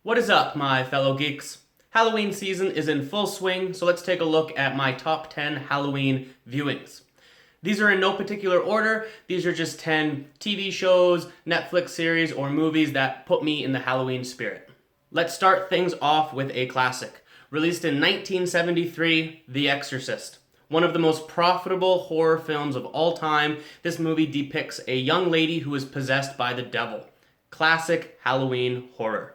What is up, my fellow geeks? Halloween season is in full swing, so let's take a look at my top 10 Halloween viewings. These are in no particular order. These are just 10 TV shows, Netflix series, or movies that put me in the Halloween spirit. Let's start things off with a classic. Released in 1973, The Exorcist. One of the most profitable horror films of all time, this movie depicts a young lady who is possessed by the devil. Classic Halloween horror.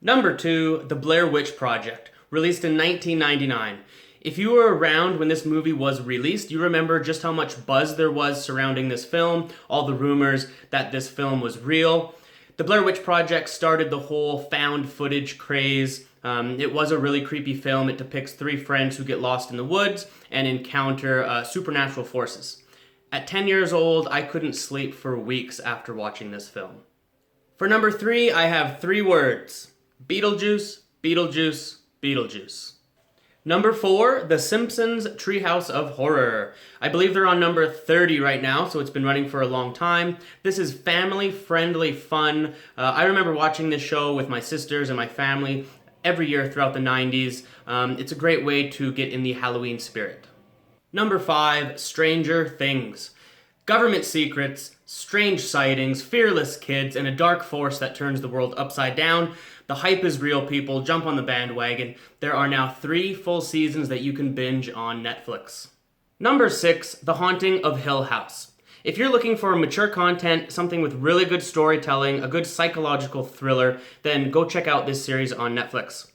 Number 2, The Blair Witch Project, released in 1999. If you were around when this movie was released, you remember just how much buzz there was surrounding this film, all the rumors that this film was real. The Blair Witch Project started the whole found footage craze. It was a really creepy film. It depicts 3 friends who get lost in the woods and encounter supernatural forces. At 10 years old, I couldn't sleep for weeks after watching this film. For number 3, I have 3 words. Beetlejuice, Beetlejuice, Beetlejuice. Number 4, The Simpsons Treehouse of Horror. I believe they're on number 30 right now, so it's been running for a long time. This is family-friendly fun. I remember watching this show with my sisters and my family every year throughout the 90s. It's a great way to get in the Halloween spirit. Number 5, Stranger Things. Government secrets, strange sightings, fearless kids, and a dark force that turns the world upside down. The hype is real, people. Jump on the bandwagon. There are now 3 full seasons that you can binge on Netflix. Number 6, The Haunting of Hill House. If you're looking for mature content, something with really good storytelling, a good psychological thriller, then go check out this series on Netflix.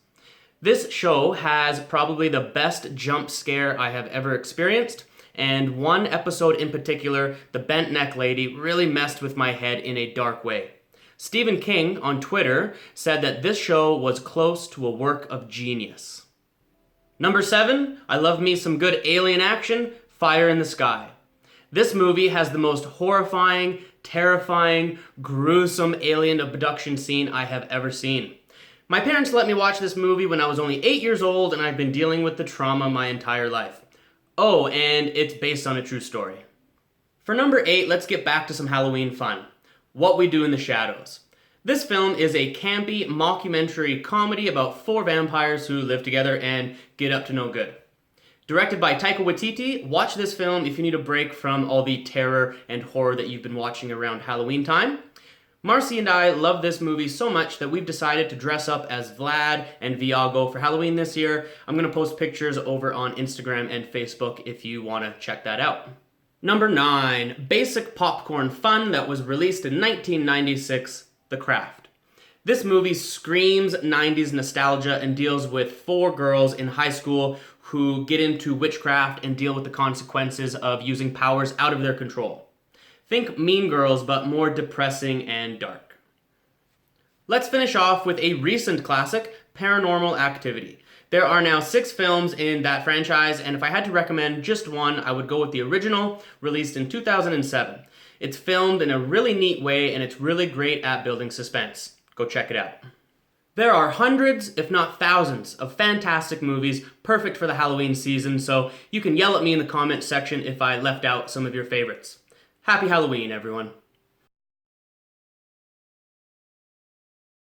This show has probably the best jump scare I have ever experienced. And one episode in particular, the bent neck lady, really messed with my head in a dark way. Stephen King on Twitter said that this show was close to a work of genius. Number 7, I love me some good alien action, Fire in the Sky. This movie has the most horrifying, terrifying, gruesome alien abduction scene I have ever seen. My parents let me watch this movie when I was only 8 years old, and I've been dealing with the trauma my entire life. Oh, and it's based on a true story. For number 8, let's get back to some Halloween fun. What We Do in the Shadows. This film is a campy mockumentary comedy about 4 vampires who live together and get up to no good. Directed by Taika Waititi, watch this film if you need a break from all the terror and horror that you've been watching around Halloween time. Marcy and I love this movie so much that we've decided to dress up as Vlad and Viago for Halloween this year. I'm going to post pictures over on Instagram and Facebook if you want to check that out. Number 9, basic popcorn fun that was released in 1996, The Craft. This movie screams 90s nostalgia and deals with 4 girls in high school who get into witchcraft and deal with the consequences of using powers out of their control. Think Mean Girls, but more depressing and dark. Let's finish off with a recent classic, Paranormal Activity. There are now 6 films in that franchise, and if I had to recommend just one, I would go with the original, released in 2007. It's filmed in a really neat way, and it's really great at building suspense. Go check it out. There are hundreds, if not thousands, of fantastic movies perfect for the Halloween season, so you can yell at me in the comments section if I left out some of your favorites. Happy Halloween, everyone.